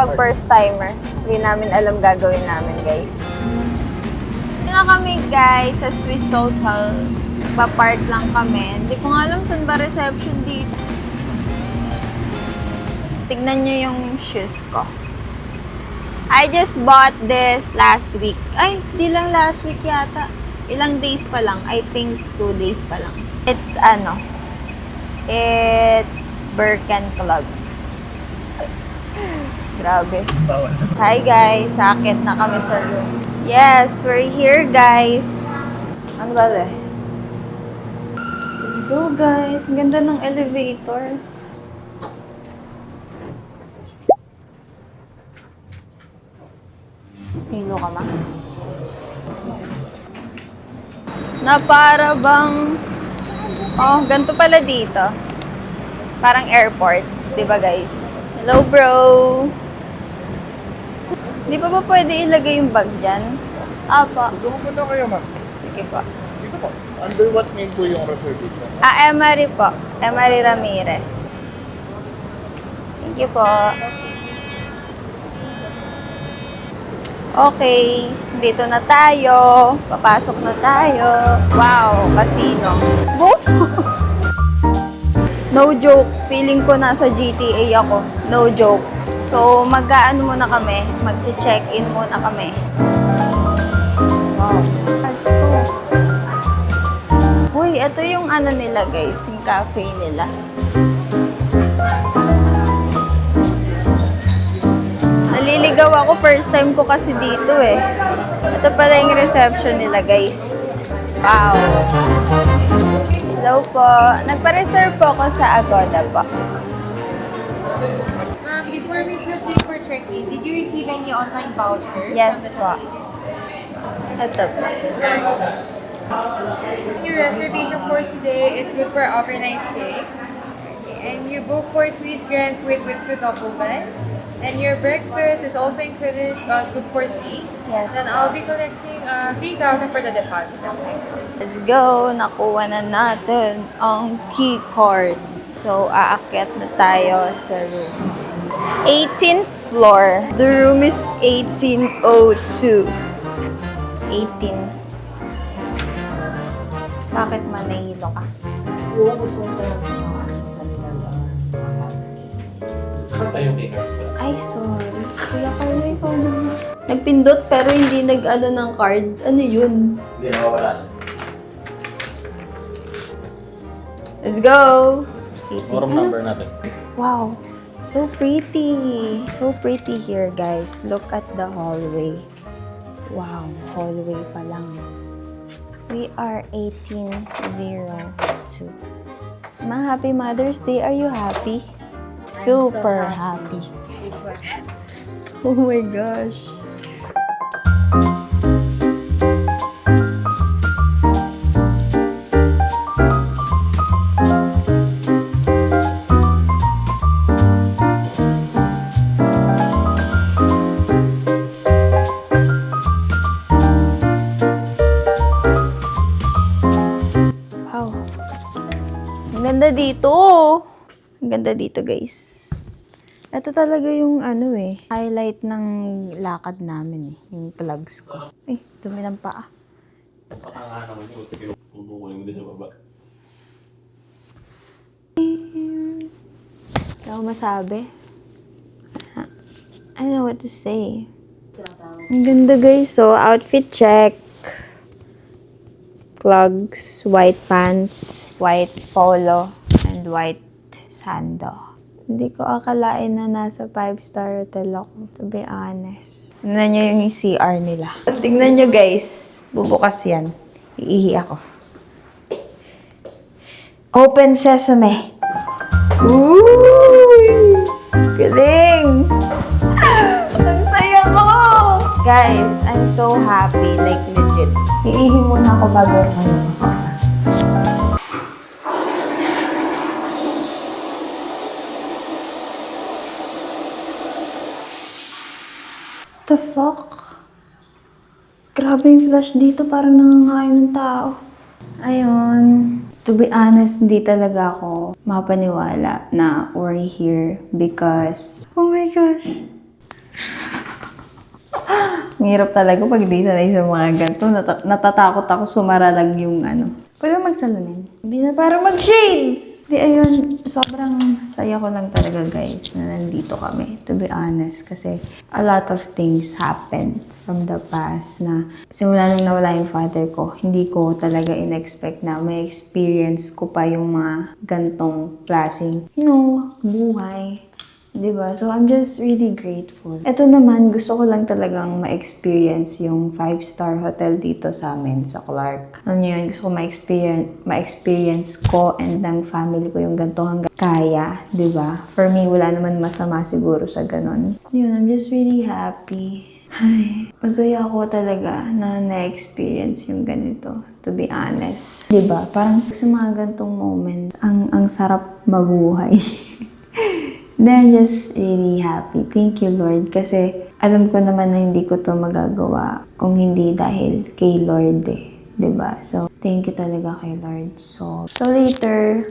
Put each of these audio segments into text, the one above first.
pag first timer. Hindi namin alam gagawin namin, guys. Na kami, guys, sa Swiss Hotel. Pa-park lang kami. Hindi ko nga alam saan ba reception dito. Tignan nyo yung shoes ko. I just bought this last week. Ay, di lang last week yata. Ilang days pa lang. I think 2 days pa lang. It's It's Birkenstock. Grabe. Hi guys, sakit na kami sa room. Yes, we're here guys. Ano ba eh? Let's go guys. Ang ganda ng elevator. Hilo ka ma? Na para bang... Oh, ganito pala dito. Parang airport. Diba guys? Hello bro! Di pa ba pwede ilagay yung bag dyan? Apa. Pumunta kayo, ma'am. Sige po. Dito po. Under what name po yung reservation? Emery po. Emery Ramirez. Thank you po. Okay. Dito na tayo. Papasok na tayo. Wow, casino. Boom! No joke. Feeling ko nasa GTA ako. No joke. So, mag-aano muna kami. Mag-check-in muna kami. Wow. Let's go. Uy, ito yung ano nila guys. Yung cafe nila. Naliligaw ako. First time ko kasi dito eh. Ito pala yung reception nila guys. Wow. Hello po. Nagpa-reserve po ako sa Agoda po. Before we proceed for check-in, did you receive any online vouchers? Yes from the po. agent? Ito po. Your reservation for today is good for overnight stay. Okay. And you book for Swiss Grand Suite with 2 couple beds. And your breakfast is also included, good for 3. Yes. Then I'll be collecting 3,000 for the deposit. Okay. Let's go. Nakuha na natin ang key card. So, aakyat na tayo sa room. 18th floor. The room is 1802. 18. Bakit manahilo ka? Oo, gusto ko talaga sa nilalaan. Saan tayo may card pala? Ay, sorry. Kuya Carlo, ikaw naman. Nagpindot pero hindi nag-ano ng card. Ano yun? Hindi, nakawala siya. Let's go! Room number natin. Wow. So pretty. So pretty here, guys. Look at the hallway. Wow. Hallway pa lang. We are 1802. Ma, happy Mother's Day. Are you happy? Super happy. Oh my gosh. Wow. Ang ganda dito. Ang ganda dito, guys. Ito talaga yung ano eh, highlight ng lakad namin eh, yung plugs ko. Ay, dumi ng paa. Baka nga naman yung kinukunin mo din sa baba. Wala akong masabi. I don't know what to say. Ang ganda guys. So, outfit check. Clogs, white pants, white polo, and white sando. Hindi ko akalain na nasa 5-star hotel ako, to be honest. Tingnan nyo yung CR nila. Tingnan nyo guys. Bubukas yan. Iihi ako. Open sesame. Uy! Galing! Ang saya ko! Guys, I'm so happy. Like, legit. Iihi muna ako bago ano. The fuck? Grabe yung flash dito. Parang nangangain ng tao. Ayun. To be honest, hindi talaga ako mapaniwala na we're here because... Oh my gosh. Ang hirap talaga pag di sanay sa mga ganito. Natatakot ako sumaralag yung ano. Pwede ba magsalamin? Hindi na para mag-shades! Di ayun, sobrang saya ko lang talaga guys na nandito kami. To be honest, kasi a lot of things happened from the past na simula nung nawala yung father ko, hindi ko talaga in-expect na may experience ko pa yung mga gantong klaseng, buhay. Diba? So, I'm just really grateful. Ito naman, gusto ko lang talagang ma-experience yung 5-star hotel dito sa amin, sa Clark. Alam niyo yun, gusto ko ma-experience ko and ng family ko yung ganito hanggang kaya, diba? For me, wala naman masama siguro sa ganon. Yun, I'm just really happy. Ay, masaya ako talaga na na-experience yung ganito, to be honest. Diba? Parang sa mga ganitong moments, ang sarap mabuhay. Then, I'm just really happy. Thank you, Lord. Kasi alam ko naman na hindi ko to magagawa kung hindi dahil kay Lord eh. 'Di ba? So, thank you talaga kay Lord. So later,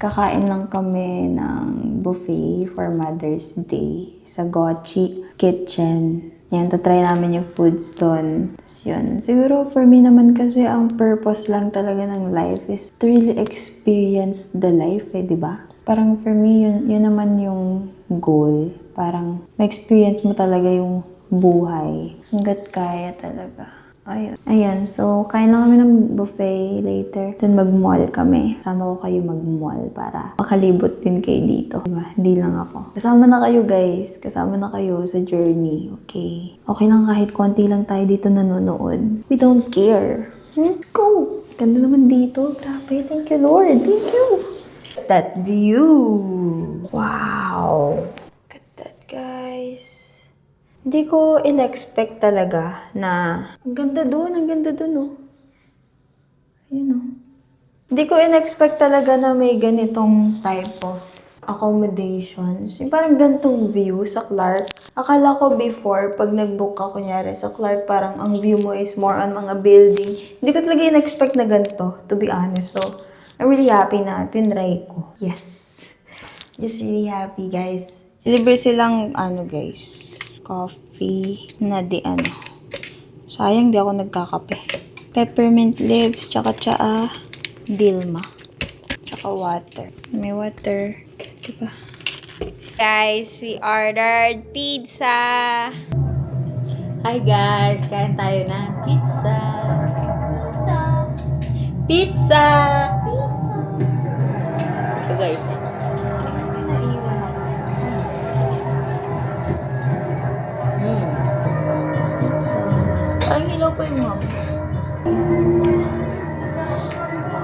kakain lang kami ng buffet for Mother's Day sa Gochi Kitchen. Yan, tatry namin yung foods doon. Tapos yun. Siguro for me naman kasi ang purpose lang talaga ng life is to really experience the life eh, di ba? Parang for me, yun naman yung goal. Parang ma-experience mo talaga yung buhay. Hanggat kaya talaga. Ayun. Ayan, so kain lang kami ng buffet later. Then mag-mall kami. Kasama ko kayo mag-mall para makalibot din kayo dito. Diba? Hindi lang ako. Kasama na kayo guys. Kasama na kayo sa journey. Okay? Okay lang kahit konti lang tayo dito nanonood. We don't care. Let's go! Ganda naman dito. Grabe. Thank you, Lord. Thank you. That view. Wow. Look at that, guys. Hindi ko in-expect talaga na ang ganda dun, oh. Ayun, oh. Hindi ko in-expect talaga na may ganitong type of accommodations. Yung parang ganitong view sa Clark. Akala ko before, pag nag-book ka kunyari sa Clark, parang ang view mo is more on mga building. Hindi ko talaga in-expect na ganito, to be honest. So, I'm really happy na tinry ko. Yes. Just really happy, guys. Libre silang, guys, coffee na sayang di ako nagkakape. Peppermint leaves, tsaka tsaa, Dilma, tsaka water. May water. Diba? Guys, we ordered pizza. Hi guys, kain tayo ng pizza. Pizza! Ito guys. Parang hilaw pa yung ham.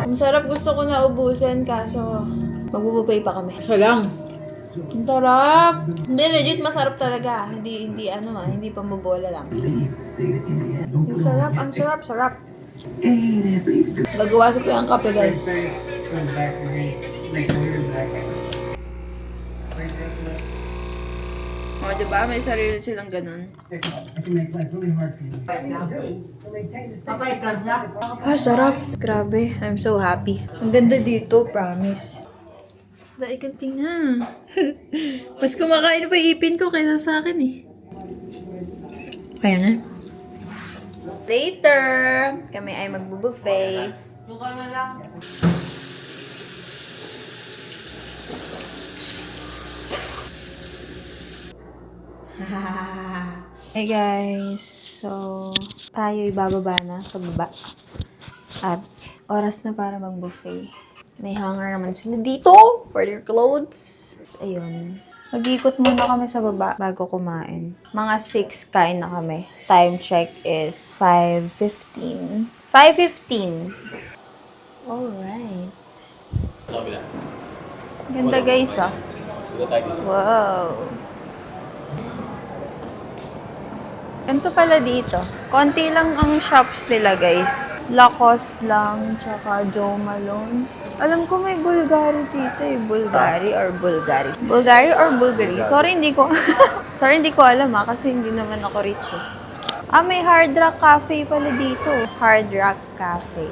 Ang sarap, gusto ko na ubusin kaso magbubupay pa kami. Isa lang. Ang sarap! Hindi, legit masarap talaga. Hindi pambobola lang. Ang sarap. Gagawasin ko yung kape, guys. O, diba? May sarili silang ganun. Sarap. Grabe. I'm so happy. Ang ganda dito, promise. Ikanting na. Mas kumakain pa ipin ko kaysa sa akin eh. Kaya na. Later, kami ay magbubuffet. Hey guys, so tayo ibababa na sa baba. At oras na para mag-buffet. May hanger naman sila dito for their clothes. Ayun. Mag-ikot muna kami sa baba bago kumain. Mga 6 kain na kami. Time check is 5:15. 5:15. Alright. Kabila. Ganda guys ah. Wow. Ganito pala dito. Konti lang ang shops nila guys. Lacoste lang, tsaka Joe Malone. Alam ko may Bulgari dito eh. Bulgari or Bulgari? Bulgari or Bulgari? Sorry, hindi ko alam kasi hindi naman ako rich eh. May Hard Rock Cafe pala dito. Hard Rock Cafe.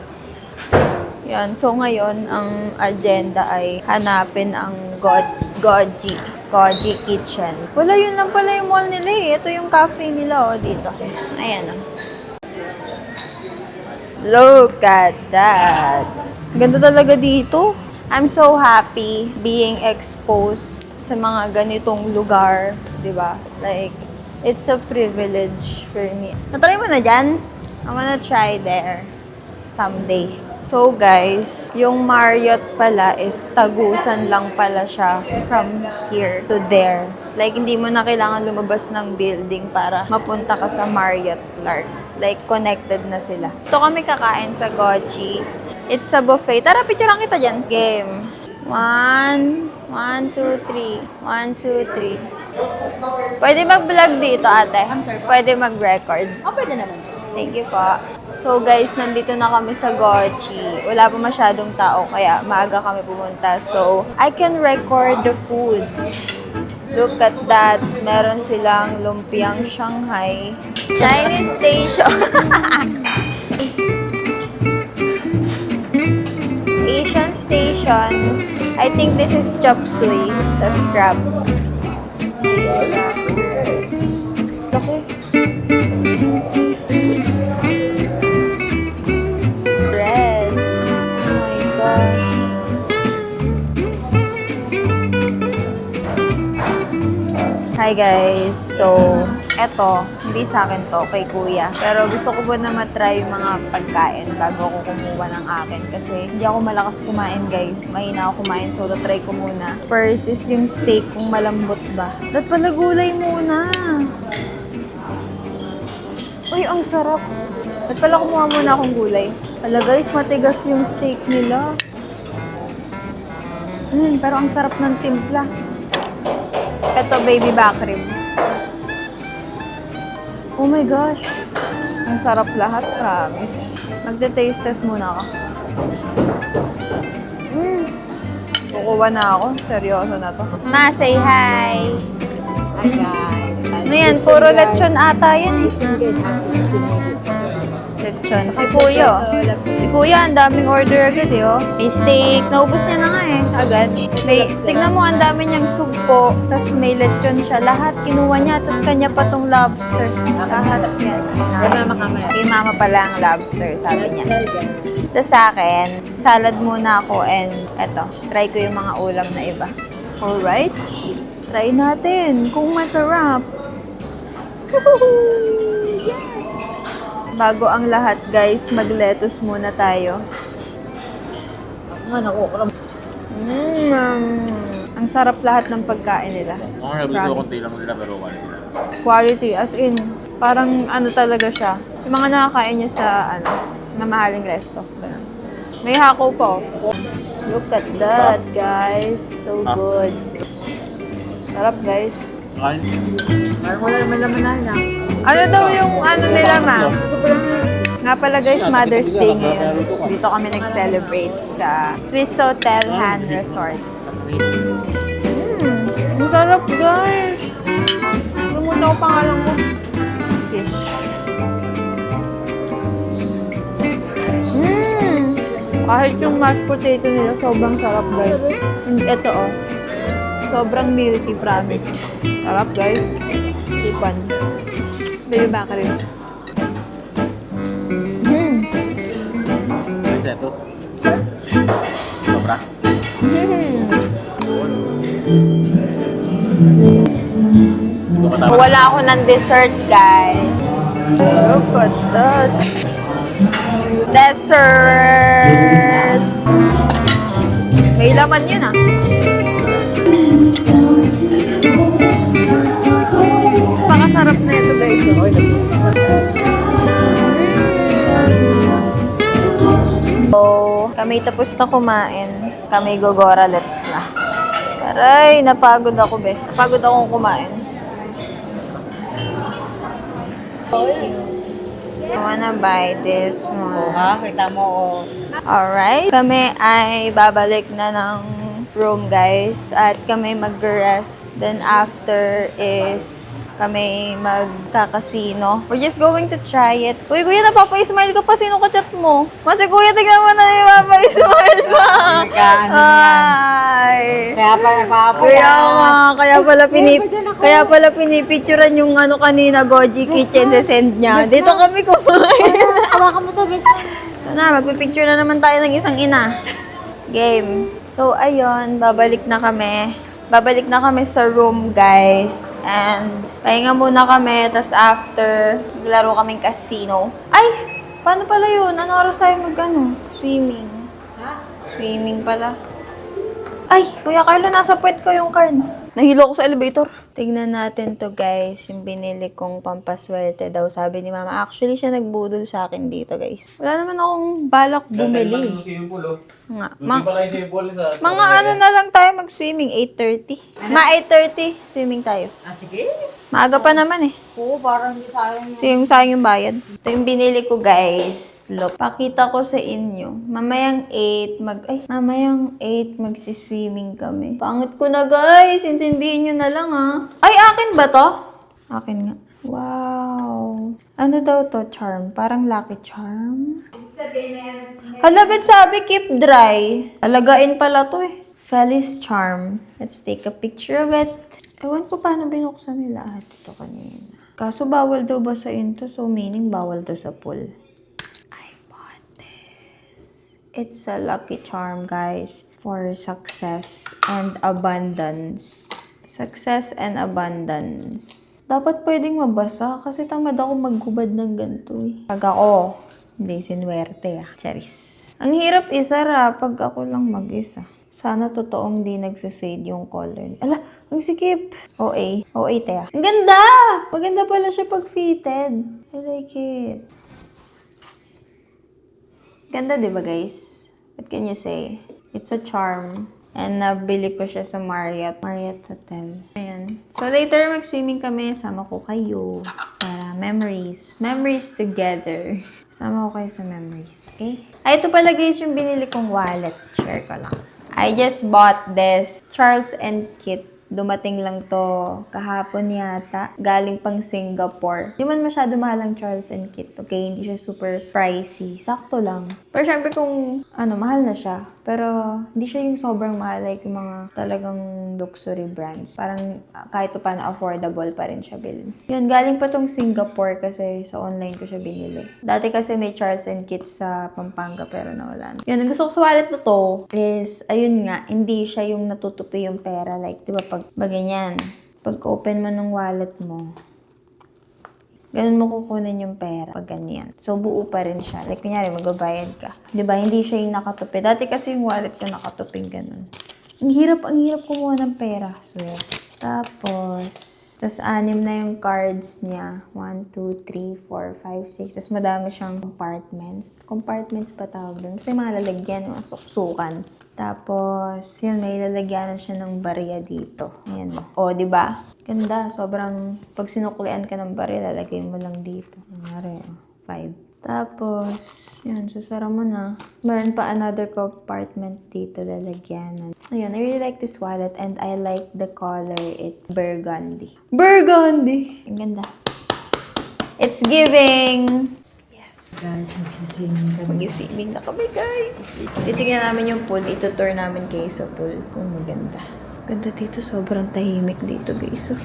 Yan. So, ngayon, ang agenda ay hanapin ang Gochi Koji Kitchen. Wala, yun lang pala yung mall nila eh. Ito yung cafe nila oh, dito. Ayan oh. Look at that. Ganda talaga dito. I'm so happy being exposed sa mga ganitong lugar, di ba? Like, it's a privilege for me. Natry mo na dyan? I wanna try there someday. So guys, yung Marriott pala is tagusan lang pala siya from here to there. Like, hindi mo na kailangan lumabas ng building para mapunta ka sa Marriott Clark. Like, connected na sila. Ito kami kakain sa Gochi. It's a buffet. Tara, picturean kita dyan. Game. 1, 2, 3. 1, 2, 3. Pwede mag-vlog dito, ate? I'm sorry po? Pwede mag-record. Oh, pwede naman. Thank you po. So guys, nandito na kami sa Gochi. Wala pa masyadong tao, kaya maaga kami pumunta. So, I can record the foods. Look at that. Meron silang lumpiang Shanghai. Chinese station. Asian station. I think this is chop suey. That's crab. Okay. Reds. Oh my gosh. Hi guys. So, eto, hindi sa akin to, kay kuya. Pero gusto ko po na matry yung mga pagkain bago ako kumuha ng akin. Kasi hindi ako malakas kumain guys. Mahina ako kumain, so try ko muna. First is yung steak, kung malambot ba. Dapat pala gulay muna. Uy, ang sarap. Dapat pala kumuha muna akong gulay. Pala guys, matigas yung steak nila. Pero ang sarap ng timpla. Ito, baby back ribs. Oh my gosh. Ang sarap lahat, promise. Magte-taste test muna ako. Kukuha na ako. Seryoso na to. Ma, say hi. Hi guys. Ano yan? Puro lechon ata yan eh. Lechon. Si Kuya. Si Kuya, ang daming order agad eh, oh. May steak. Naubos niya na nga eh. Agad. May, tignan mo, ang dami niyang sugpo. Tapos may lechon siya. Lahat kinuha niya. Tapos kanya pa tong lobster. Lahat yan. Kay mama kamay. Kay mama pala ang lobster, sabi niya. Tapos sa akin, salad muna ako and eto, try ko yung mga ulam na iba. Alright? Try natin kung masarap. Yes! Bago ang lahat, guys, mag-lettuce muna tayo. Ang sarap lahat ng pagkain nila. Mga nabili ko konti lang nila pero quality lang. Quality, as in, parang ano talaga siya. Yung mga nakakain niya sa, mamahaling resto. Ganun. May hako pa, oh. Look at that, guys. So good. Sarap, guys. Kain. Parang wala naman laman na lang. Ano daw yung ano nila, ma'am? Nga pala, guys, Mother's Day ngayon. Dito kami nag-celebrate sa Swiss Hotel Han Resorts. Ang sarap, guys. Lumuta ko pangalan ko. Fish. Kahit yung mashed potato nila, sobrang sarap, guys. And ito, oh. Sobrang milky, promise. Sarap, guys. Tikwan. Baby back ribs. Kasi ito. Sobra. Wala ako ng dessert, guys. Look at that. Dessert! May laman yun, ah. Pakasarap na ito, guys. So, kami tapos na kumain. Kami gogoralets na. Aray, napagod ako, be. Napagod akong kumain. I wanna buy this one. Kita mo, Alright. Kami ay babalik na ng room, guys. At kami mag-rest. Then after is kami magkakasino. We're just going to try it. Uy, kuya, napapa-smile ka pa. Sino ka-chat mo? Kasi kuya, tignan mo na napapa-smile pa. Nagkaano yan. Ay. Kaya Kaya pala pinipicturean yung ano kanina, Goji Kitchen, send niya. Dito kami kumain. Hawakan mo to, bes. Ito na, magpipicture na naman tayo ng isang ina. Game. So, ayun, babalik na kami. Babalik na kami sa room, guys. And, pahinga muna kami. Tapos after, maglaro kaming casino. Ay! Paano pala yun? Ano oras tayo swimming? Ha? Swimming pala. Ay! Kuya Carlo, nasa puwet ko yung card. Nahilo ko sa elevator. Tignan natin to, guys. Yung binili kong pampaswerte daw, sabi ni Mama. Actually, siya nagbudol sa akin dito, guys. Wala naman akong balak bumili. Nga. Mga ano na lang tayo mag-swimming, 8:30. 8:30, swimming tayo. Sige. Maaga pa naman eh. Oo, parang hindi sayang. So, yung sayang yung bayad. Ito yung binili ko, guys. Look, pakita ko sa inyo. Mamayang 8, magsiswimming kami. Pangit ko na, guys. Intindihin nyo na lang, ha. Ay, akin ba to? Akin nga. Wow. Ano daw to? Charm. Parang lucky charm. Halabit sabi, keep dry. Alagain pala to eh. Felice charm. Let's take a picture of it. Ewan ko paano binuksan nila ito kanina. Kaso bawal daw basahin to, so meaning bawal to sa pool. I bought this. It's a lucky charm, guys, for success and abundance. Success and abundance. Dapat pwedeng mabasa kasi tamad ako maghubad ng ganito eh. Pag ako, hindi sinuwerte ah. Charis. Ang hirap isara pag ako lang mag-isa. Sana totoong di nagfe-fade yung color. Ala, ang sikip. OA. OA, Tea. Ang ganda! Maganda pala siya pag fitted. I like it. Ganda, di ba, guys? What can you say? It's a charm. And nabili ko siya sa Marriott Hotel. Ayan. So, later mag-swimming kami. Sama ko kayo. Para memories. Memories together. Sama ko kayo sa memories. Okay? Ay, ito pala, guys, yung binili kong wallet. Share ko lang. I just bought this Charles & Kit. Dumating lang to kahapon yata. Galing pang Singapore. Hindi man masyado mahal ang Charles & Kit. Okay, hindi siya super pricey. Sakto lang. Pero syempre kung mahal na siya. Pero hindi siya yung sobrang mahal like yung mga talagang luxury brands. Parang kahit pa paano affordable pa rin siya bilhin. Yun, galing pa tong Singapore kasi sa online ko siya binili. Dati kasi may Charles & Kit sa Pampanga pero nawala na. Yun, ang gusto ko sa wallet na to is, ayun nga, hindi siya yung natutupi yung pera. Like, di ba pag ganyan, pag open mo ng wallet mo, ganun mo kukunin yung pera pag ganyan. So, buo pa rin siya. Like, kunyari, magbabayad ka. Diba? Hindi siya yung nakatupi. Dati kasi yung wallet ko nakatuping ganun. Ang hirap kumuha ng pera. Swear. Tapos 6 na yung cards niya. 1, 2, 3, 4, 5, 6. Tapos madami siyang compartments. Compartments pa tawag doon. Kasi mga lalagyan, mga suksukan. Tapos, yun, may lalagyanan siya ng barya dito. Ayan. O, diba? Ganda. Sobrang, pag sinuklian ka ng barya, lalagay mo lang dito. Kunyari, 5. Tapos, yun, susara mo na. Meron pa another compartment dito, lalagyanan. Ayun, I really like this wallet and I like the color. It's burgundy. Burgundy! Ang ganda. It's giving... Guys, magsiswimming kami. Mag-swimming na kami, guys. Titignan namin yung pool. Itutour namin kayo sa pool. Oh, maganda. Ganda dito. Sobrang tahimik dito, guys. So,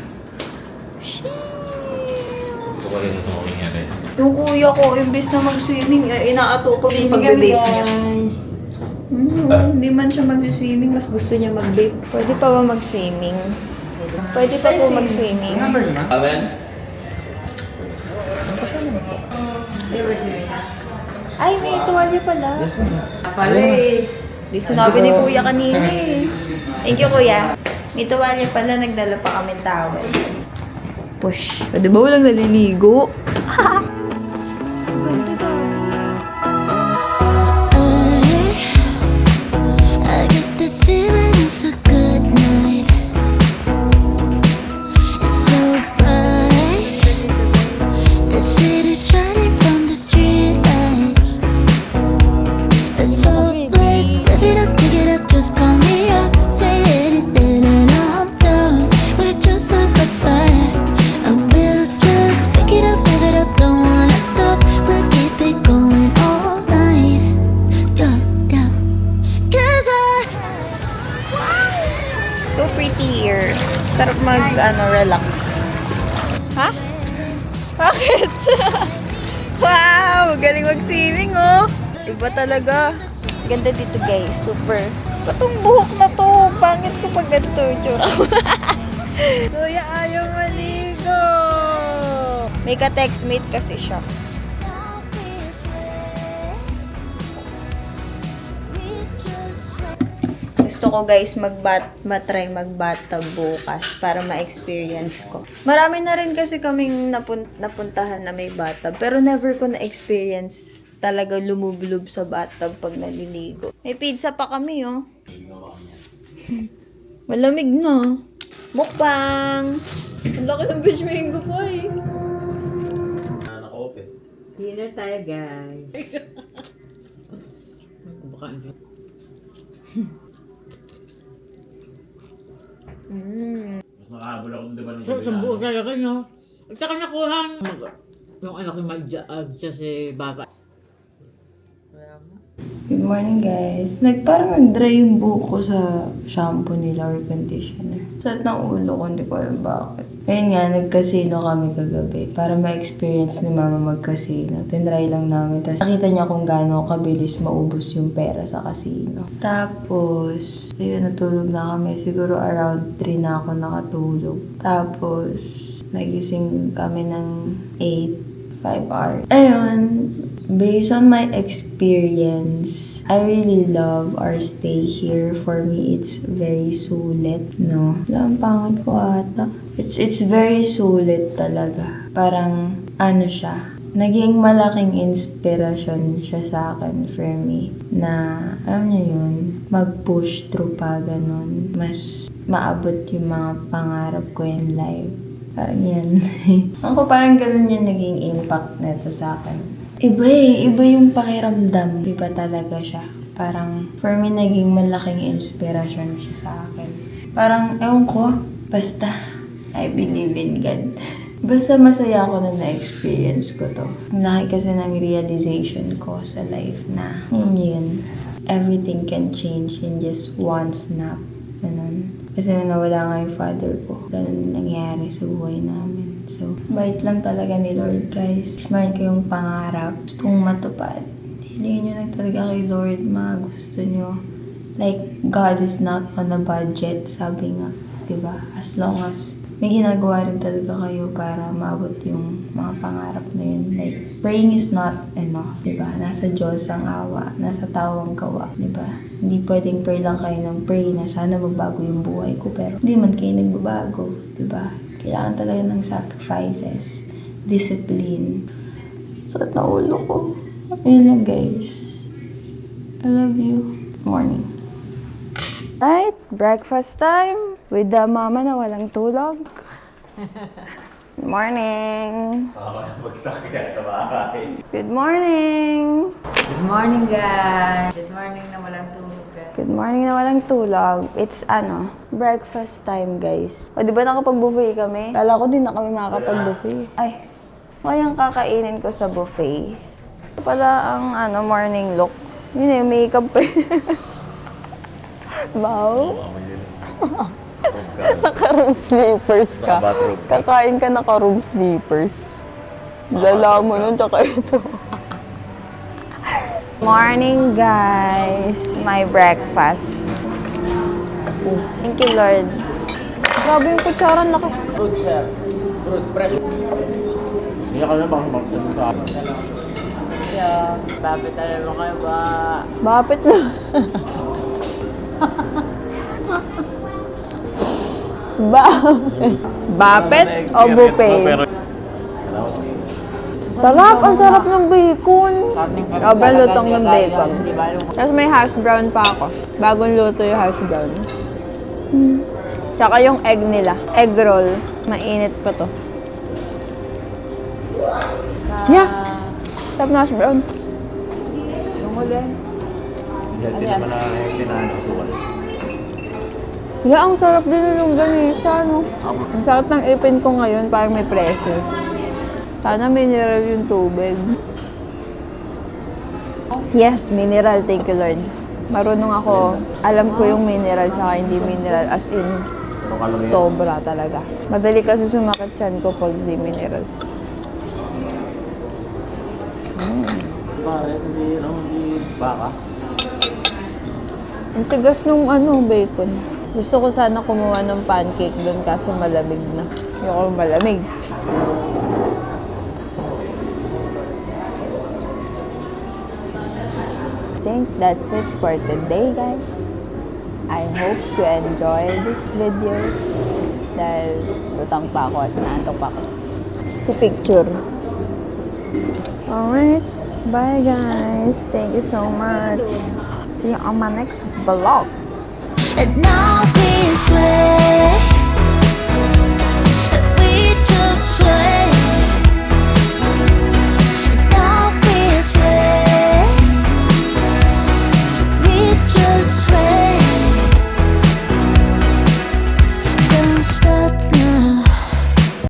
yung kuya ko, imbis na mag-swimming, inaato ko yung pag-vape niya. Hindi man siya mag-swimming, mas gusto niya mag-vape. Pwede pa ba mag-swimming? Pwede pa po mag-swimming. Amen? Ay, may tuwalya pala. Yes, ma'am. Pala eh. Di sinabi ni kuya kanina eh. Thank you, kuya. May tuwalya pala, nagdala pa kami towel. Push. Di ba walang naliligo? I get the feeling it's a good night. It's so bright. The city's shining from the street lights. So let's live it up, pick it up, just call me up. Say anything and I'm down. We just look like fire, and we'll just pick it up, don't pretty here. Sarap relax. Ha? Bakit? Wow! Galing mag-swimming, oh! Iba talaga. Ganda dito, guys. Super. Patong buhok na to. Pangit ko pag ganito. Tsura. Kuya, ayaw maligo. May ka-textmate kasi siya. Gusto ko guys matry mag-bathtub bukas para ma-experience ko. Marami na rin kasi kaming napuntahan na may bathtub pero never ko na-experience talaga lumublob sa bathtub pag naliligo. May pizza pa kami, oh. Malamig na. Mukbang! Ang laki ng beach mango po, eh. Naka-open. Dinner tayo, guys. Mas nakahabol ako di ba nung So, sa buo talaga nyo. At saka nakuhan. Yung anak yung mag-adjust si baka. Good morning, guys. Parang nag-dry yung buhok ko sa shampoo nila or conditioner. Sakit ng ulo ko, hindi ko alam bakit. Ayun nga, nag-casino kami kagabi para ma-experience ni Mama mag-casino. Tinry lang namin. Tapos nakita niya kung gaano kabilis maubos yung pera sa casino. Tapos, ayun, natulog na kami. Siguro around 3 na ako nakatulog. Tapos, nagising kami ng 5 hours. Ayun, based on my experience, I really love our stay here. For me, it's very sulit, no? Wala, ang pangit ko ata. It's very sulit talaga. Parang, siya, naging malaking inspirasyon siya sa akin for me. Na, alam niyo yun, mag-push through pa ganun. Mas maabot yung mga pangarap ko in life. Parang yan. Ako parang ganun yung naging impact nito sa akin. Iba yung pakiramdam. Iba talaga siya. Parang, for me, naging malaking inspirasyon siya sa akin. Parang, ewan ko, basta, I believe in God. Basta masaya ako na na-experience ko to. Ang laki kasi ng realization ko sa life na, yun, everything can change in just one snap. Ganun. Kasi nung nawala nga yung father ko, ganun nangyari sa buhay namin. So, bait lang talaga ni Lord, guys. If meron kayong pangarap, gustong matupad, hilingin nyo lang talaga kay Lord mga gusto nyo. Like, God is not on a budget, sabi nga. Diba? As long as may ginagawa rin talaga kayo para maabot yung mga pangarap na yun. Like, praying is not enough, diba? Nasa Diyos ang awa, nasa tao ang gawa, diba? Hindi pwedeng pray lang kayo ng pray na sana magbago yung buhay ko, pero hindi man kayo nagbabago, diba? Kailangan talaga ng sacrifices, discipline. Sakit na ulo ko. Ayun lang, guys. I love you. Morning. Right, breakfast time with the mama na walang tulog. Good morning. Bagsak ka sa bahay. Good morning. Good morning, guys. Good morning na walang tulog, guys. Good morning na walang tulog. It's breakfast time, guys. O, di ba nakapag-buffet kami? Kala ko din na kami makakapag-buffet. Ay, kayang kakainin ko sa buffet. Ito pala ang morning look. Yun yung makeup pa. Wow. Naka-room sleepers ka. Kakain ka naka-room sleepers. Lala mo nun, tsaka ito. Morning, guys. My breakfast. Thank you, Lord. Grabe yung kutsara na Fruit, sir. Fruit, fresh. Hindi ka na bang magtanong sa akin? Yeah, bakit tayo kayo ba? Bapit na. Bapet o buffet? Sarap! Ang sarap ng bacon! Sobrang lutong ng bacon. Tapos may hash brown pa ako. Bagong luto yung hash brown. Tsaka yung egg nila. Egg roll. Mainit pa to. Yeah! Sarap na hash brown. Yung huli. Hindi naman na tinanasukan. Yeah, ang sarap din ng ganisa, no? Ang sarap ng ipin ko ngayon, parang may pressure. Sana mineral yung tubig. Yes, mineral. Thank you, Lord. Marunong ako. Alam ko yung mineral tsaka hindi mineral. As in, Ang kaloriya. Sobra talaga. Madali kasi sumakit tiyan ko pag di mineral. Pare, hindi baka. Ang tigas nung bacon. Gusto ko sana kumuha ng pancake doon kaso malamig na. Ayoko malamig. I think that's it for today, guys. I hope you enjoyed this video dahil lutang pa ako at naantok pa ako sa picture. Alright, bye guys. Thank you so much. See you on my next vlog. And now this way.